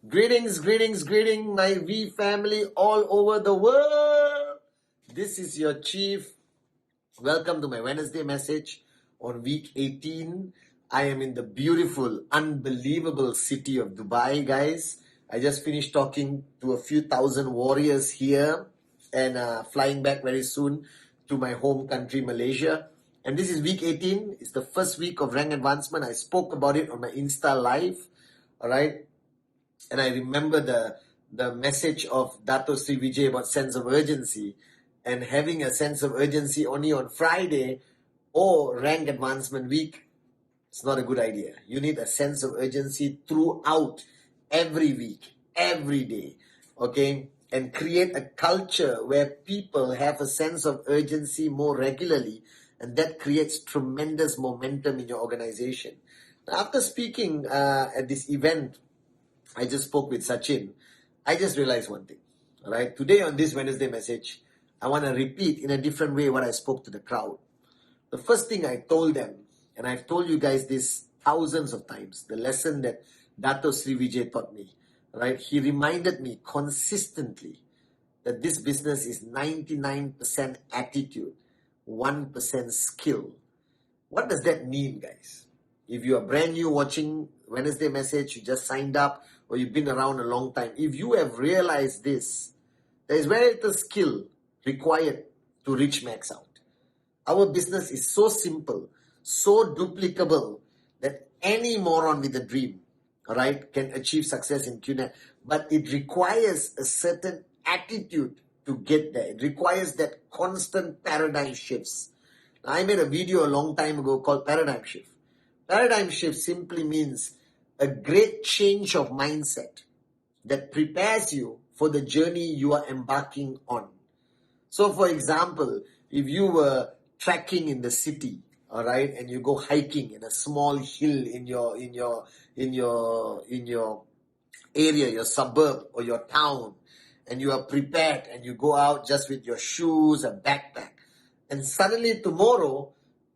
Greetings, my V family all over the world. This is your Chief. Welcome to my Wednesday message on week 18. I am in the beautiful, unbelievable city of Dubai, guys. I just finished talking to a few thousand warriors here and flying back very soon to my home country, Malaysia. And this is week 18. It's the first week of rank advancement. I spoke about it on my Insta Live. All right. And I remember the message of Dato Sri Vijay about sense of urgency, and having a sense of urgency only on Friday or rank advancement week, it's not a good idea. You need a sense of urgency throughout every week, every day, okay? And create a culture where people have a sense of urgency more regularly, and that creates tremendous momentum in your organization. Now, after speaking at this event, I just spoke with Sachin. I just realized one thing, all right? Today on this Wednesday message, I want to repeat in a different way what I spoke to the crowd. The first thing I told them, and I've told you guys this thousands of times, the lesson that Dato Sri Vijay taught me, right? He reminded me consistently that this business is 99% attitude, 1% skill. What does that mean, guys? If you are brand new watching Wednesday message, you just signed up, or you've been around a long time, if you have realized this, there is very little skill required to reach max out. Our business is so simple, so duplicable, that any moron with a dream, all right, can achieve success in QNET. But it requires a certain attitude to get there. It requires that constant paradigm shifts. Now, I made a video a long time ago called Paradigm Shift. Paradigm shift simply means a great change of mindset that prepares you for the journey you are embarking on. So, for example, if you were trekking in the city, all right, and you go hiking in a small hill in your area, your suburb or your town, and you are prepared and you go out just with your shoes, a backpack, and suddenly tomorrow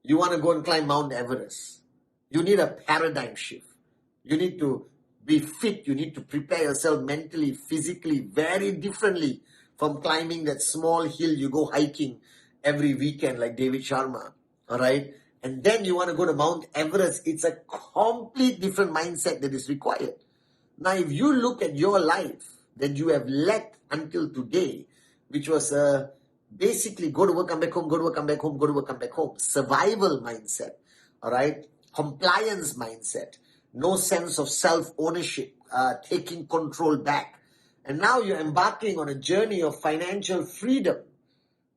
you want to go and climb Mount Everest. You need a paradigm shift. You need to be fit. You need to prepare yourself mentally, physically, very differently from climbing that small hill you go hiking every weekend like David Sharma, all right? And then you want to go to Mount Everest. It's a complete different mindset that is required. Now, if you look at your life that you have led until today, which was basically go to work, come back home, go to work, come back home, go to work, come back home, survival mindset, all right? Compliance mindset, no sense of self-ownership, taking control back. And now you're embarking on a journey of financial freedom.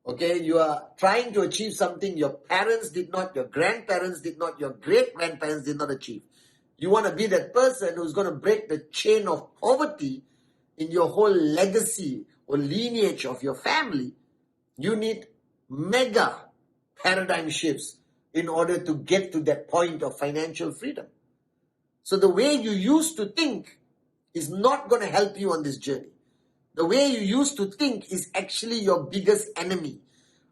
Okay, you are trying to achieve something your parents did not, your grandparents did not, your great-grandparents did not achieve. You want to be that person who's going to break the chain of poverty in your whole legacy or lineage of your family. You need mega paradigm shifts in order to get to that point of financial freedom. So the way you used to think is not going to help you on this journey. The way you used to think is actually your biggest enemy.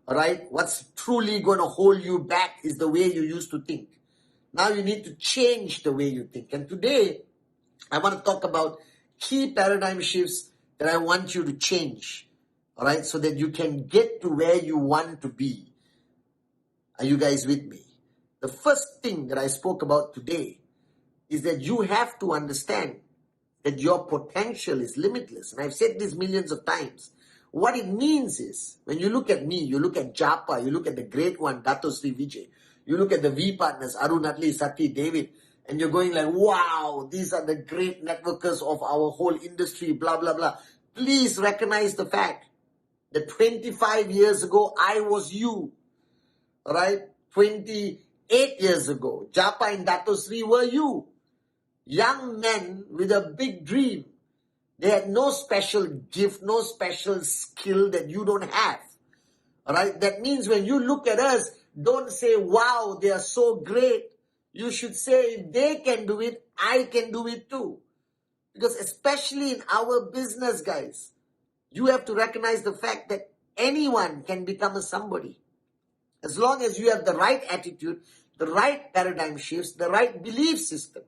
All right? What's truly going to hold you back is the way you used to think. Now you need to change the way you think. And today, I want to talk about key paradigm shifts that I want you to change. All right? So that you can get to where you want to be. Are you guys with me? The first thing that I spoke about today is that you have to understand that your potential is limitless. And I've said this millions of times. What it means is, when you look at me, you look at Japa, you look at the great one, Dato Sri Vijay, you look at the V partners, Arun, Atli, Sati, David, and you're going like, wow, these are the great networkers of our whole industry, blah, blah, blah. Please recognize the fact that 25 years ago, I was you. All right? 28 years ago, Japa and Dato Sri were you. Young men with a big dream. They had no special gift, no special skill that you don't have. All right? That means when you look at us, don't say, wow, they are so great. You should say, if they can do it, I can do it too. Because especially in our business, guys, you have to recognize the fact that anyone can become a somebody. As long as you have the right attitude, the right paradigm shifts, the right belief system.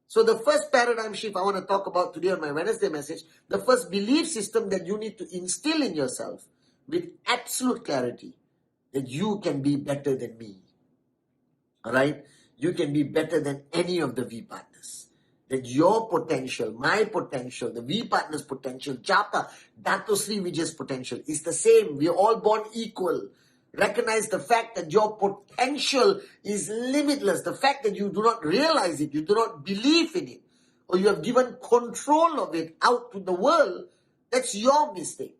So the first paradigm shift I want to talk about today on my Wednesday message, the first belief system that you need to instill in yourself with absolute clarity, that you can be better than me. All right? You can be better than any of the V partners. That your potential, my potential, the V partner's potential, Japa, Dato Sri Vijay's potential is the same. We are all born equal. Recognize the fact that your potential is limitless. The fact that you do not realize it, you do not believe in it, or you have given control of it out to the world, that's your mistake.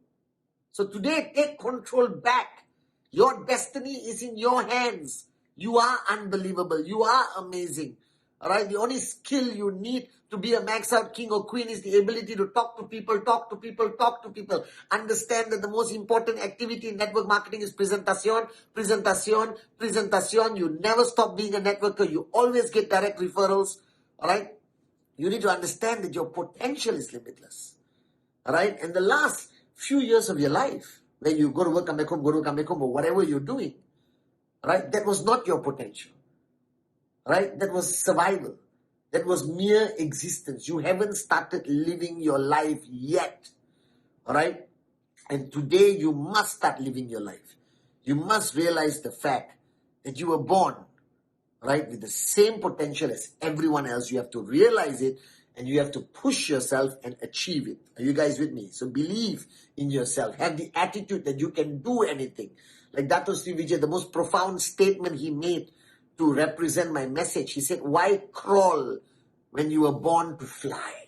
So today, take control back. Your destiny is in your hands. You are unbelievable. You are amazing. All right? The only skill you need to be a max out king or queen is the ability to talk to people, talk to people, talk to people. Understand that the most important activity in network marketing is presentation, presentation, presentation. You never stop being a networker. You always get direct referrals. All right? You need to understand that your potential is limitless. All right? And the last few years of your life, when you go to work, come back home, or whatever you're doing, right? That was not your potential, right? That was survival. That was mere existence. You haven't started living your life yet, all right? And today you must start living your life. You must realize the fact that you were born, right, with the same potential as everyone else. You have to realize it, and you have to push yourself and achieve it. Are you guys with me? So believe in yourself. Have the attitude that you can do anything. Like Dato Sri Vijay, the most profound statement he made to represent my message. He said, why crawl when you were born to fly?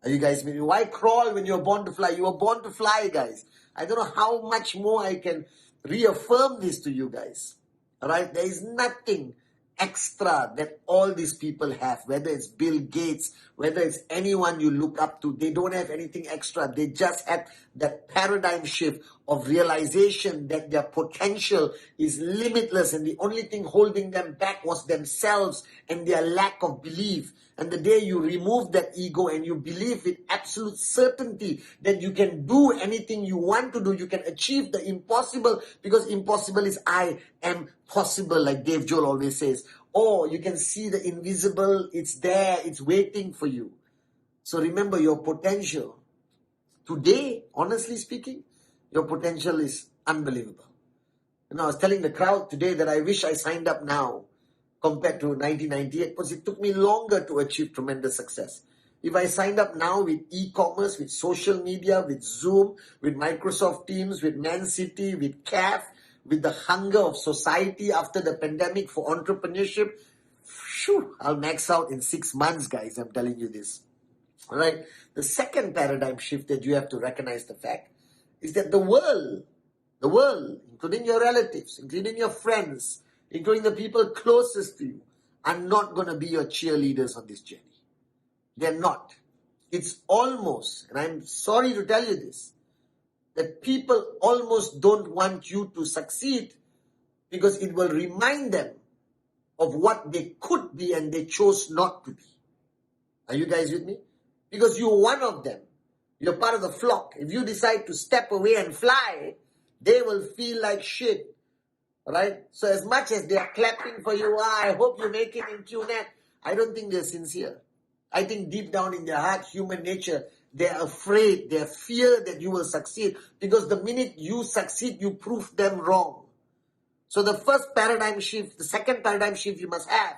Are you guys with me? Why crawl when you were born to fly? You were born to fly, guys. I don't know how much more I can reaffirm this to you guys. All right? There is nothing extra that all these people have, whether it's Bill Gates, whether it's anyone you look up to. They don't have anything extra. They just had that paradigm shift of realization that their potential is limitless, and the only thing holding them back was themselves and their lack of belief. And the day you remove that ego and you believe with absolute certainty that you can do anything you want to do, you can achieve the impossible, because impossible is I am possible, like Dave Joel always says. Or you can see the invisible, it's there, it's waiting for you. So remember your potential. Today, honestly speaking, your potential is unbelievable. And I was telling the crowd today that I wish I signed up now compared to 1998, because it took me longer to achieve tremendous success. If I signed up now with e-commerce, with social media, with Zoom, with Microsoft Teams, with Man City, with CAF, with the hunger of society after the pandemic for entrepreneurship, phew, I'll max out in 6 months, guys. I'm telling you this. All right. The second paradigm shift that you have to recognize the fact is that the world, including your relatives, including your friends, including the people closest to you, are not going to be your cheerleaders on this journey. They're not. It's almost, and I'm sorry to tell you this, that people almost don't want you to succeed because it will remind them of what they could be and they chose not to be. Are you guys with me? Because you're one of them. You're part of the flock. If you decide to step away and fly, they will feel like shit. Right? So as much as they are clapping for you, I hope you make it in QNet, I don't think they're sincere. I think deep down in their heart, human nature, they're afraid, they fear that you will succeed, because the minute you succeed, you prove them wrong. So the first paradigm shift, the second paradigm shift you must have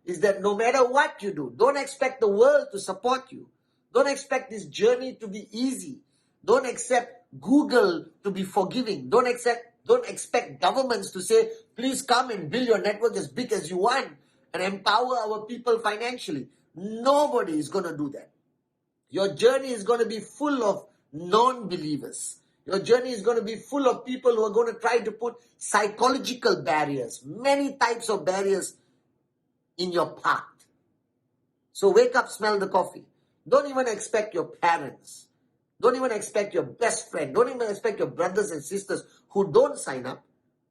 is that no matter what you do, don't expect the world to support you. Don't expect this journey to be easy. Don't accept Google to be forgiving. Don't expect governments to say, please come and build your network as big as you want and empower our people financially. Nobody is going to do that. Your journey is going to be full of non-believers. Your journey is going to be full of people who are going to try to put psychological barriers, many types of barriers in your path. So wake up, smell the coffee. Don't even expect your parents. Don't even expect your best friend. Don't even expect your brothers and sisters who don't sign up,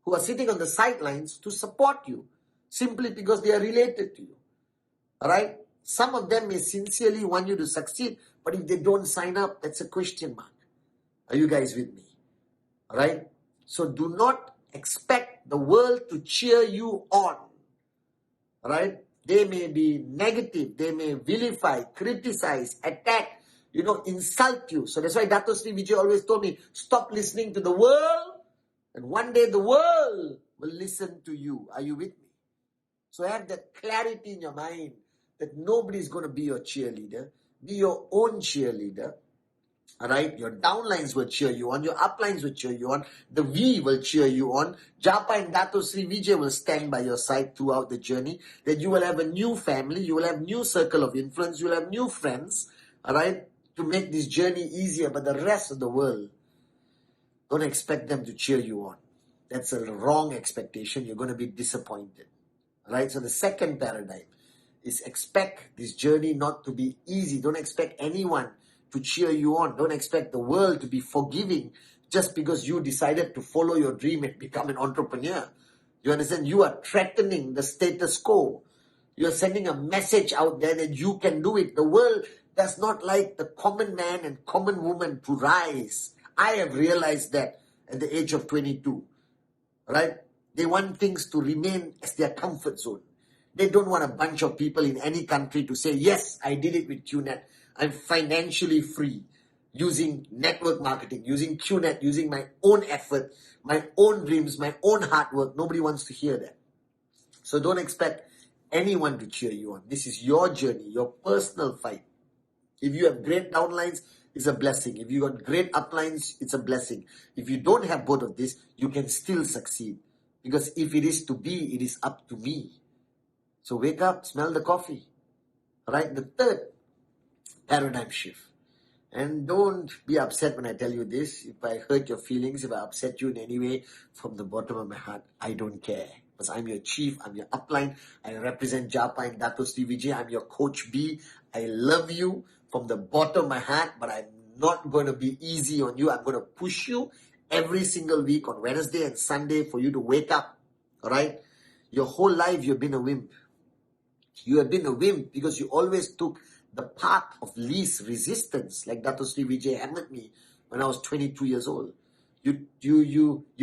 who are sitting on the sidelines, to support you simply because they are related to you. All right? Some of them may sincerely want you to succeed, but if they don't sign up, that's a question mark. Are you guys with me? All right? So do not expect expect the world to cheer you on. Right? They may be negative, they may vilify, criticize, attack, insult you. So that's why Dato Sri Vijay always told me, stop listening to the world, and one day the world will listen to you. Are you with me? So have that clarity in your mind that nobody is going to be your cheerleader. Be your own cheerleader. Alright, your downlines will cheer you on, your uplines will cheer you on, the V will cheer you on. Japa and Dato Sri Vijay will stand by your side throughout the journey. That you will have a new family, you will have new circle of influence, you will have new friends, alright, to make this journey easier. But the rest of the world, don't expect them to cheer you on. That's a wrong expectation. You're going to be disappointed. Alright, so the second paradigm is expect this journey not to be easy. Don't expect anyone to cheer you on. Don't expect the world to be forgiving just because you decided to follow your dream and become an entrepreneur. You understand? You are threatening the status quo. You are sending a message out there that you can do it. The world does not like the common man and common woman to rise. I have realized that at the age of 22. Right? They want things to remain as their comfort zone. They don't want a bunch of people in any country to say, yes, I did it with QNet. I'm financially free using network marketing, using QNet, using my own effort, my own dreams, my own hard work. Nobody wants to hear that. So don't expect anyone to cheer you on. This is your journey, your personal fight. If you have great downlines, it's a blessing. If you got great uplines, it's a blessing. If you don't have both of this, you can still succeed. Because if it is to be, it is up to me. So wake up, smell the coffee. Right? The third paradigm shift. And don't be upset when I tell you this. If I hurt your feelings, if I upset you in any way, from the bottom of my heart, I don't care. Because I'm your chief, I'm your upline. I represent Japa and Dato Sri Vijay. I'm your coach B. I love you from the bottom of my heart, but I'm not going to be easy on you. I'm going to push you every single week on Wednesday and Sunday for you to wake up. All right? Your whole life you've been a wimp. You have been a wimp because you always took the path of least resistance, like Dato Sri Vijay hammered me when I was 22 years old. You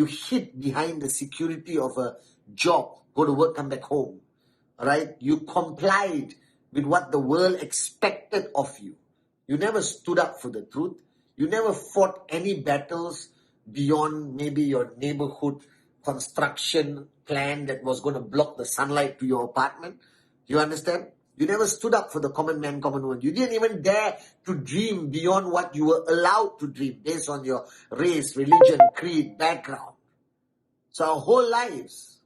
hid behind the security of a job, go to work, come back home. All right? You complied with what the world expected of you. You never stood up for the truth. You never fought any battles beyond maybe your neighborhood construction plan that was going to block the sunlight to your apartment. You understand? You never stood up for the common man, common woman. You didn't even dare to dream beyond what you were allowed to dream based on your race, religion, creed, background. So our whole lives,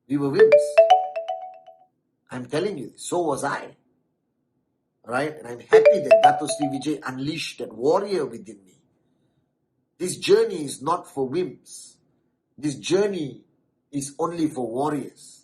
we were wimps. I'm telling you, so was I. Right? And I'm happy that Dato Sri Vijay unleashed that warrior within me. This journey is not for wimps. This journey is only for warriors.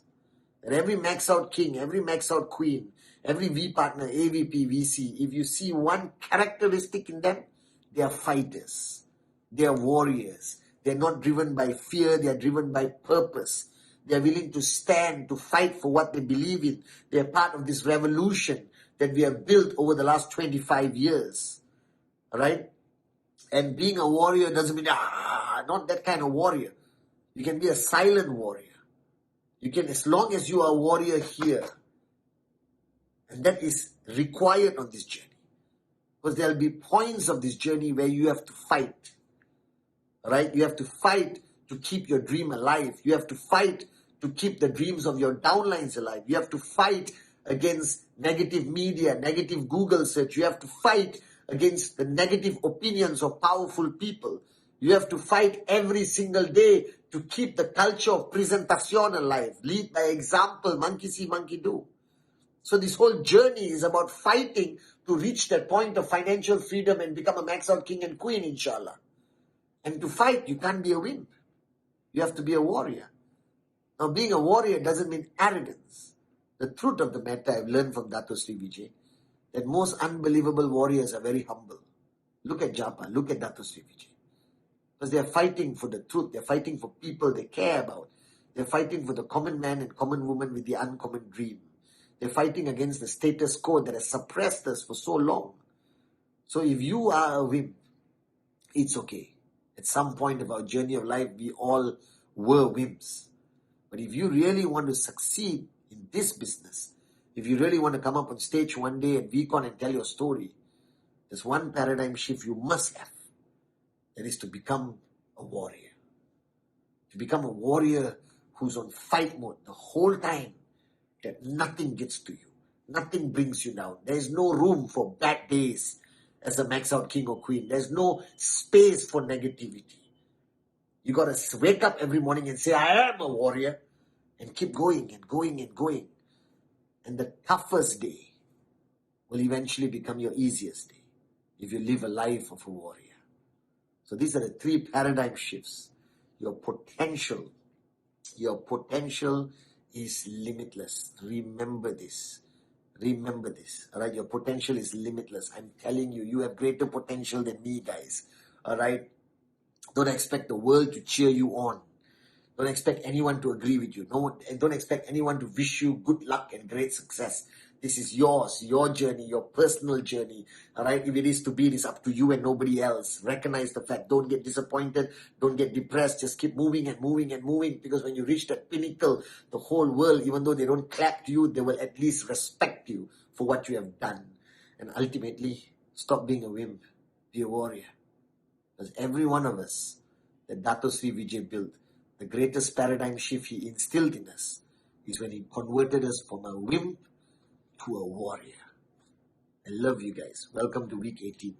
And every max out king, every max out queen, every V partner, AVP, VC, if you see one characteristic in them, they are fighters. They are warriors. They're not driven by fear. They are driven by purpose. They are willing to stand, to fight for what they believe in. They are part of this revolution that we have built over the last 25 years. All right? And being a warrior doesn't mean, not that kind of warrior. You can be a silent warrior. You can, as long as you are a warrior here. And that is required on this journey. Because there will be points of this journey where you have to fight. Right? You have to fight to keep your dream alive. You have to fight to keep the dreams of your downlines alive. You have to fight against negative media, negative Google search. You have to fight against the negative opinions of powerful people. You have to fight every single day to keep the culture of presentation alive. Lead by example, monkey see, monkey do. So this whole journey is about fighting to reach that point of financial freedom and become a max out king and queen, inshallah. And to fight, you can't be a wimp. You have to be a warrior. Now, being a warrior doesn't mean arrogance. The truth of the matter I've learned from Dato Sri Vijay, that most unbelievable warriors are very humble. Look at Japa, look at Dato Sri Vijay. Because they're fighting for the truth. They're fighting for people they care about. They're fighting for the common man and common woman with the uncommon dream. They're fighting against the status quo that has suppressed us for so long. So if you are a wimp, it's okay. At some point of our journey of life, we all were wimps. But if you really want to succeed in this business, if you really want to come up on stage one day at VCon and tell your story, there's one paradigm shift you must have. That is to become a warrior. To become a warrior who's on fight mode the whole time, that nothing gets to you. Nothing brings you down. There's no room for bad days as a max out king or queen. There's no space for negativity. You got to wake up every morning and say, I am a warrior, and keep going and going and going. And the toughest day will eventually become your easiest day if you live a life of a warrior. So these are the 3 paradigm shifts. Your potential is limitless. Remember this. Remember this. All right, your potential is limitless. I'm telling you, you have greater potential than me, guys. All right, don't expect the world to cheer you on. Don't expect anyone to agree with you. No, don't expect anyone to wish you good luck and great success. This is yours, your journey, your personal journey. All right, if it is to be, it is up to you and nobody else. Recognize the fact. Don't get disappointed. Don't get depressed. Just keep moving and moving and moving. Because when you reach that pinnacle, the whole world, even though they don't clap to you, they will at least respect you for what you have done. And ultimately, stop being a wimp. Be a warrior. Because every one of us that Dato Sri Vijay built, the greatest paradigm shift he instilled in us is when he converted us from a wimp to a warrior. I love you guys. Welcome to week 18.